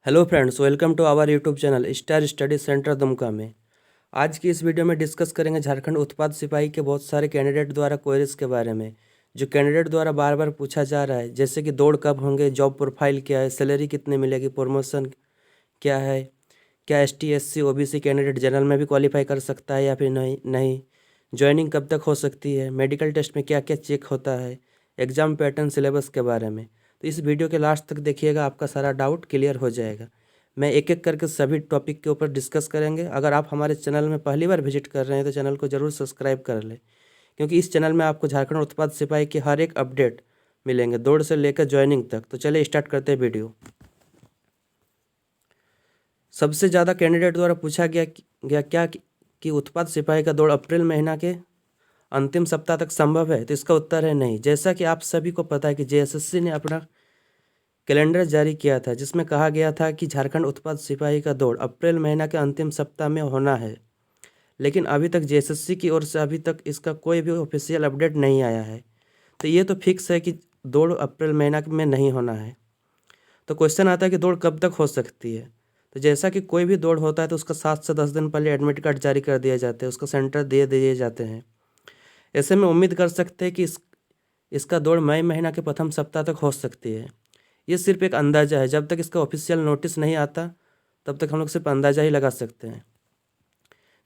Hello friends, welcome to our YouTube channel Star Study Centre Dumka में। आज की इस वीडियो में डिस्कस करेंगे झारखंड उत्पाद सिपाही के बहुत सारे कैंडिडेट द्वारा क्वेरीज के बारे में, जो कैंडिडेट द्वारा बार बार पूछा जा रहा है। जैसे कि दौड़ कब होंगे, जॉब प्रोफाइल क्या है, सैलरी कितनी मिलेगी, प्रमोशन क्या है, क्या ST SC OBC candidate general में भी क्वालिफाई कर सकता है या फिर नहीं, ज्वाइनिंग कब तक हो सकती है, मेडिकल टेस्ट में क्या क्या चेक होता है, एग्ज़ाम पैटर्न, सिलेबस के बारे में। तो इस वीडियो के लास्ट तक देखिएगा, आपका सारा डाउट क्लियर हो जाएगा। मैं एक एक करके सभी टॉपिक के ऊपर डिस्कस करेंगे। अगर आप हमारे चैनल में पहली बार विजिट कर रहे हैं तो चैनल को ज़रूर सब्सक्राइब कर लें, क्योंकि इस चैनल में आपको झारखंड उत्पाद सिपाही की हर एक अपडेट मिलेंगे, दौड़ से लेकर ज्वाइनिंग तक। तो चलिए स्टार्ट करते हैं वीडियो। सबसे ज़्यादा कैंडिडेट द्वारा पूछा गया क्या कि उत्पाद सिपाही का दौड़ अप्रैल महीना के अंतिम सप्ताह तक संभव है। तो इसका उत्तर है नहीं। जैसा कि आप सभी को पता है कि JSSC ने अपना कैलेंडर जारी किया था, जिसमें कहा गया था कि झारखंड उत्पाद सिपाही का दौड़ अप्रैल महीना के अंतिम सप्ताह में होना है, लेकिन अभी तक JSSC की ओर से अभी तक इसका कोई भी ऑफिशियल अपडेट नहीं आया है। तो ये तो फिक्स है कि दौड़ अप्रैल महीना में नहीं होना है। तो क्वेश्चन आता है कि दौड़ कब तक हो सकती है। तो जैसा कि कोई भी दौड़ होता है तो उसका 7 से 10 दिन पहले एडमिट कार्ड जारी कर दिए जाते हैं, उसका सेंटर दे दिए जाते हैं। ऐसे में उम्मीद कर सकते हैं कि इसका दौड़ मई महीना के प्रथम सप्ताह तक हो सकती है। ये सिर्फ एक अंदाज़ा है, जब तक इसका ऑफिशियल नोटिस नहीं आता तब तक हम लोग सिर्फ अंदाज़ा ही लगा सकते हैं।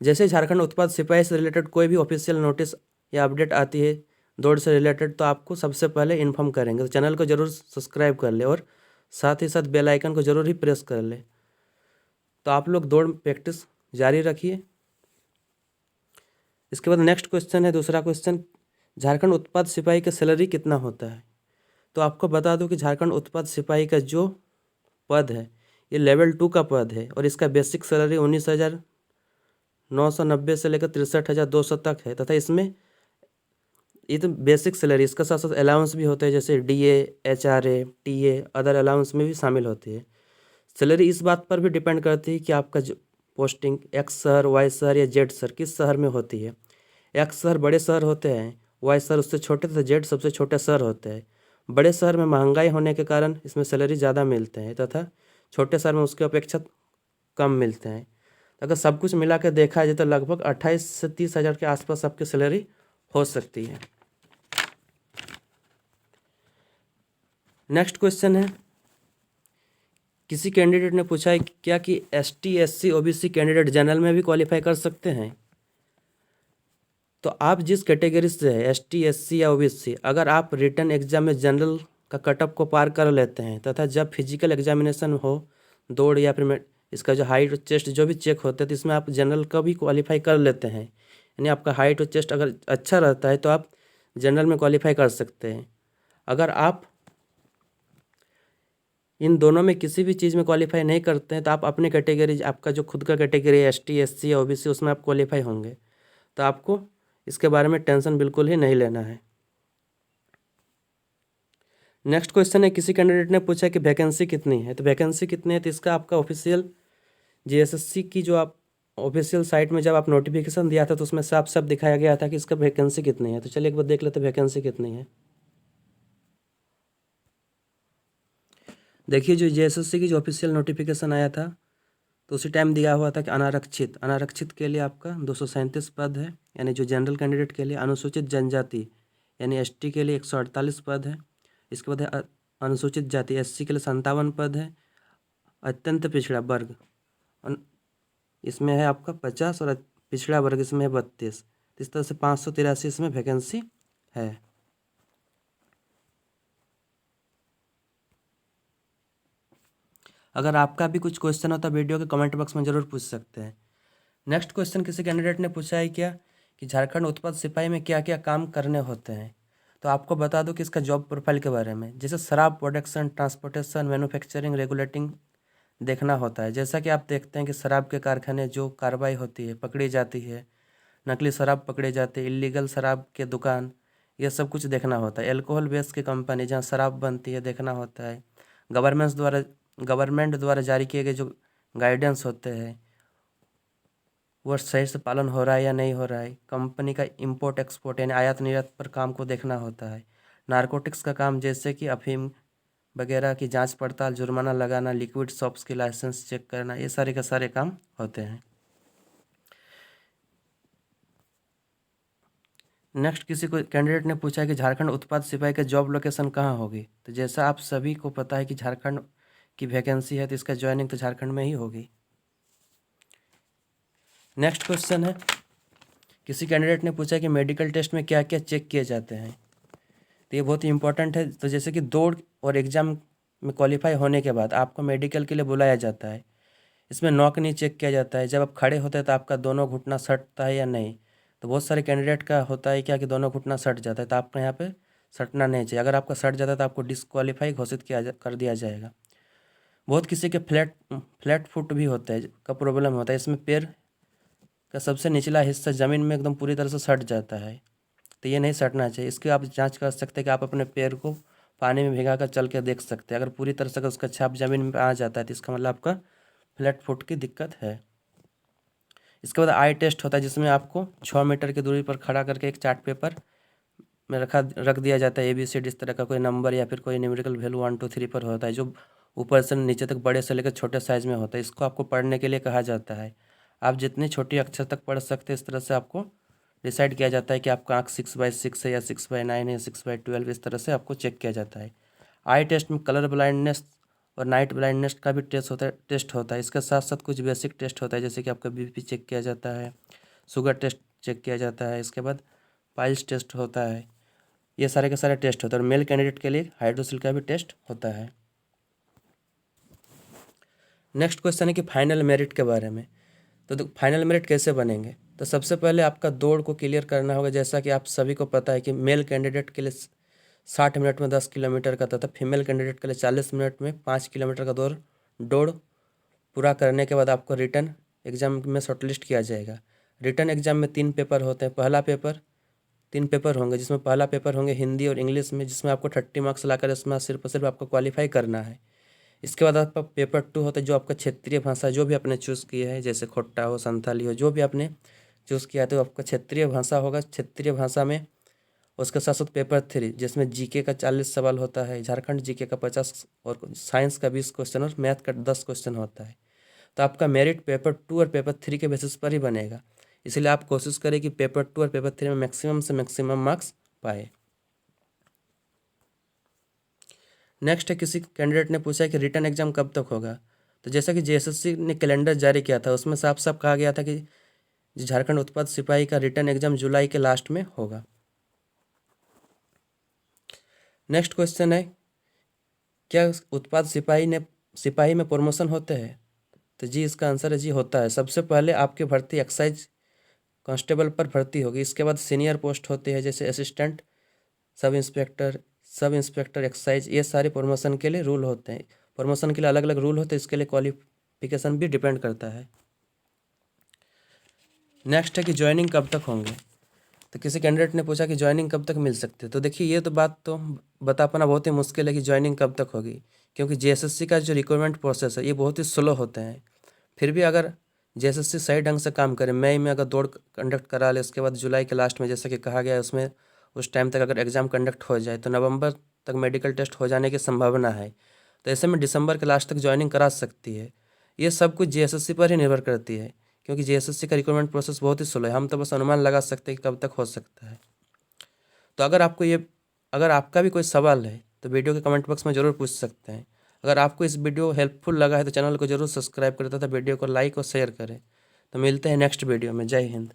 जैसे झारखंड उत्पाद सिपाही से रिलेटेड कोई भी ऑफिशियल नोटिस या अपडेट आती है दौड़ से रिलेटेड, तो आपको सबसे पहले इन्फॉर्म करेंगे। तो चैनल को ज़रूर सब्सक्राइब कर ले और साथ ही साथ बेल आइकन को ज़रूर ही प्रेस कर ले। तो आप लोग दौड़ प्रैक्टिस जारी रखिए। इसके बाद नेक्स्ट क्वेश्चन है, दूसरा क्वेश्चन, झारखंड उत्पाद सिपाही का सैलरी कितना होता है। तो आपको बता दूं कि झारखंड उत्पाद सिपाही का जो पद है ये लेवल 2 का पद है और इसका बेसिक सैलरी 19,990 से लेकर 63,200 तक है, तथा इसमें ये तो बेसिक सैलरी, इसका साथ साथ अलाउंस भी होते हैं, जैसे DA, HRA, TA, other allowance में भी शामिल होती है। सैलरी इस बात पर भी डिपेंड करती है कि आपका जो पोस्टिंग X शहर, Y शहर या Z शहर किस शहर में होती है। X शहर बड़े शहर होते हैं, Y शहर उससे छोटे तथा Z सबसे छोटे शहर होते हैं। बड़े शहर में महंगाई होने के कारण इसमें सैलरी ज़्यादा मिलते हैं तथा छोटे शहर में उसके अपेक्षा कम मिलते हैं। अगर सब कुछ मिला के देखा जाए तो लगभग 28 से 30 हज़ार के आसपास आपकी सैलरी हो सकती है। नेक्स्ट क्वेश्चन है, किसी कैंडिडेट ने पूछा है क्या कि ST SC OBC candidate general में भी क्वालिफाई कर सकते हैं। तो आप जिस कैटेगरी से है ST SC या OBC, अगर आप रिटन एग्जाम में जनरल का कटअप को पार कर लेते हैं तथा जब फिजिकल एग्जामिनेशन हो, दौड़ या फिर इसका जो हाइट और चेस्ट जो भी चेक होते हैं, तो इसमें आप जनरल का भी क्वालिफाई कर लेते हैं, यानी आपका हाइट और चेस्ट अगर अच्छा रहता है तो आप जनरल में क्वालिफाई कर सकते हैं। अगर आप इन दोनों में किसी भी चीज़ में क्वालिफाई नहीं करते हैं तो आप अपने कैटेगरी, आपका जो खुद का कैटेगरी है ST SC या OBC, उसमें आप क्वालिफाई होंगे। तो आपको इसके बारे में टेंशन बिल्कुल ही नहीं लेना है। नेक्स्ट क्वेश्चन है, किसी कैंडिडेट ने पूछा कि वैकेंसी कितनी है। तो वैकेंसी कितनी है, तो इसका आपका ऑफिशियल JSSC की जो आप ऑफिशियल साइट में जब आप नोटिफिकेशन दिया था तो उसमें साफ साफ दिखाया गया था कि इसका वैकेंसी कितनी है। तो चलिए एक बार देख लेते हैं वैकेंसी कितनी है। देखिए, जो JSSC की जो ऑफिशियल नोटिफिकेशन आया था तो उसी टाइम दिया हुआ था कि अनारक्षित के लिए आपका 237 पद है, यानी जो जनरल कैंडिडेट के लिए। अनुसूचित जनजाति यानी ST के लिए 148 पद है। इसके बाद है अनुसूचित जाति SC के लिए 57 पद है। अत्यंत पिछड़ा वर्ग इसमें है आपका 50 और पिछड़ा वर्ग इसमें है 32। इस तरह से 583 इसमें वैकेंसी है। अगर आपका भी कुछ क्वेश्चन हो तो वीडियो के कमेंट बॉक्स में ज़रूर पूछ सकते हैं। नेक्स्ट क्वेश्चन, किसी कैंडिडेट ने पूछा है क्या कि झारखंड उत्पाद सिपाही में क्या क्या काम करने होते हैं। तो आपको बता दूं कि इसका जॉब प्रोफाइल के बारे में, जैसे शराब प्रोडक्शन, ट्रांसपोर्टेशन, मैन्युफैक्चरिंग, रेगुलेटिंग देखना होता है। जैसा कि आप देखते हैं कि शराब के कारखाने जो कार्रवाई होती है, पकड़ी जाती है, नकली शराब पकड़ी जाती है, इलीगल शराब के दुकान, ये सब कुछ देखना होता है। अल्कोहल बेस की कंपनी जहाँ शराब बनती है देखना होता है। गवर्नमेंट द्वारा जारी किए गए जो गाइडेंस होते हैं वो सही से पालन हो रहा है या नहीं हो रहा है। कंपनी का इंपोर्ट एक्सपोर्ट यानी आयात निर्यात पर काम को देखना होता है। नारकोटिक्स का काम, जैसे कि अफीम, वगैरह की जांच पड़ताल, जुर्माना लगाना, लिक्विड शॉप्स की लाइसेंस चेक करना, ये सारे के सारे काम होते हैं। नेक्स्ट किसी को कैंडिडेट ने पूछा कि झारखंड उत्पाद सिपाही का जॉब लोकेशन कहाँ होगी। तो जैसा आप सभी को पता है कि झारखंड की वैकेंसी है, तो इसका ज्वाइनिंग तो झारखंड में ही होगी। नेक्स्ट क्वेश्चन है, किसी कैंडिडेट ने पूछा कि मेडिकल टेस्ट में क्या क्या चेक किए जाते हैं। तो ये बहुत ही इंपॉर्टेंट है। तो जैसे कि दौड़ और एग्ज़ाम में क्वालिफाई होने के बाद आपको मेडिकल के लिए बुलाया जाता है। इसमें नॉक नी चेक किया जाता है। जब आप खड़े होते हैं तो आपका दोनों घुटना सटता है या नहीं। तो बहुत सारे कैंडिडेट का होता है क्या कि दोनों घुटना सट जाता है, तो आपको यहाँ पे सटना नहीं चाहिए। अगर आपका सट जाता है तो आपको डिस्क्वालीफाई घोषित कर दिया जाएगा। बहुत किसी के फ्लैट फुट भी होता है का प्रॉब्लम होता है। इसमें पैर का सबसे निचला हिस्सा ज़मीन में एकदम पूरी तरह से सट जाता है, तो ये नहीं सटना चाहिए। इसकी आप जांच कर सकते हैं कि आप अपने पैर को पानी में भिगा कर चल के देख सकते हैं। अगर पूरी तरह से अगर उसका छाप ज़मीन में आ जाता है तो इसका मतलब आपका फ्लैट फुट की दिक्कत है। इसके बाद आई टेस्ट होता है, जिसमें आपको 6 मीटर की दूरी पर खड़ा करके एक चार्ट पेपर में रख दिया जाता है। ABCD इस तरह का कोई नंबर या फिर कोई न्यूमेरिकल वैल्यू 1 2 3 पर होता है, जो ऊपर से नीचे तक बड़े से लेकर छोटे साइज़ में होता है। इसको आपको पढ़ने के लिए कहा जाता है। आप जितनी छोटी अक्षर तक पढ़ सकते हैं, इस तरह से आपको डिसाइड किया जाता है कि आपका आँख 6/6 है या 6/9 है या 6/12, इस तरह से आपको चेक किया जाता है। आई टेस्ट में कलर ब्लाइंडनेस और नाइट ब्लाइंडनेस का भी टेस्ट होता है। इसके साथ साथ कुछ बेसिक टेस्ट होता है, जैसे कि आपका BP चेक किया जाता है, शुगर टेस्ट चेक किया जाता है, इसके बाद पाइल्स टेस्ट होता है। ये सारे के सारे टेस्ट होते हैं। और मेल कैंडिडेट के लिए हाइड्रोसिल का भी टेस्ट होता है। नेक्स्ट क्वेश्चन है कि फाइनल मेरिट के बारे में। तो फाइनल मेरिट कैसे बनेंगे। तो सबसे पहले आपका दौड़ को क्लियर करना होगा। जैसा कि आप सभी को पता है कि मेल कैंडिडेट के लिए 60 मिनट में 10 किलोमीटर का तथा फीमेल कैंडिडेट के लिए 40 मिनट में 5 किलोमीटर का दौड़ पूरा करने के बाद आपको रिटन एग्ज़ाम में शॉर्टलिस्ट किया जाएगा। रिटन एग्ज़ाम में 3 पेपर होते हैं। पहला पेपर 3 पेपर होंगे, जिसमें पहला पेपर होंगे हिंदी और इंग्लिश में, जिसमें आपको 30 मार्क्स लाकर इसमें सिर्फ और सिर्फ आपको क्वालिफाई करना है। इसके बाद आपका पेपर 2 होता है, जो आपका क्षेत्रीय भाषा जो भी आपने चूज़ किया है, जैसे खोट्टा हो, संथाली हो, जो भी आपने चूज़ किया है, तो आपका क्षेत्रीय भाषा होगा। क्षेत्रीय भाषा में उसके साथ साथ पेपर 3, जिसमें GK का 40 सवाल होता है, झारखंड GK का 50 और साइंस का 20 क्वेश्चन और मैथ का 10 क्वेश्चन होता है। तो आपका मेरिट पेपर 2 और पेपर 3 के बेसिस पर ही बनेगा। इसलिए आप कोशिश करें कि पेपर 2 और पेपर 3 में मैक्सिमम से मैक्सिमम मार्क्स पाए। नेक्स्ट है, किसी कैंडिडेट ने पूछा कि रिटन एग्जाम कब तक होगा। तो जैसा कि JSSC ने कैलेंडर जारी किया था, उसमें साफ साफ कहा गया था कि झारखंड उत्पाद सिपाही का रिटन एग्जाम जुलाई के लास्ट में होगा। नेक्स्ट क्वेश्चन है, क्या उत्पाद सिपाही में प्रमोशन होते हैं। तो जी, इसका आंसर है जी, होता है। सबसे पहले आपकी भर्ती एक्साइज कांस्टेबल पर भर्ती होगी। इसके बाद सीनियर पोस्ट होते हैं, जैसे असिस्टेंट, सब इंस्पेक्टर एक्साइज। ये सारे प्रमोशन के लिए रूल होते हैं। प्रमोशन के लिए अलग अलग रूल होते हैं, इसके लिए क्वालिफिकेशन भी डिपेंड करता है। नेक्स्ट है कि ज्वाइनिंग कब तक होंगे। तो किसी कैंडिडेट ने पूछा कि ज्वाइनिंग कब तक मिल सकती है। तो देखिए, ये तो बात तो बता पाना बहुत ही मुश्किल है कि ज्वाइनिंग कब तक होगी, क्योंकि JSSC का जो रिक्रूटमेंट प्रोसेस है ये बहुत ही स्लो होते हैं। फिर भी अगर JSSC सही ढंग से काम करे, मई में अगर दौड़ कंडक्ट करा ले, उसके बाद जुलाई के लास्ट में जैसा कि कहा गया है उसमें उस टाइम तक अगर एग्ज़ाम कंडक्ट हो जाए, तो नवंबर तक मेडिकल टेस्ट हो जाने की संभावना है। तो ऐसे में दिसंबर के लास्ट तक ज्वाइनिंग करा सकती है। ये सब कुछ JSSC पर ही निर्भर करती है, क्योंकि JSSC का रिक्रूटमेंट प्रोसेस बहुत ही स्लो है। हम तो बस अनुमान लगा सकते हैं कि कब तक हो सकता है। तो अगर आपका भी कोई सवाल है तो वीडियो के कमेंट बॉक्स में ज़रूर पूछ सकते हैं। अगर आपको इस वीडियो हेल्पफुल लगा है तो चैनल को ज़रूर सब्सक्राइब करें तथा वीडियो को लाइक और शेयर करें। तो मिलते हैं नेक्स्ट वीडियो में। जय हिंद।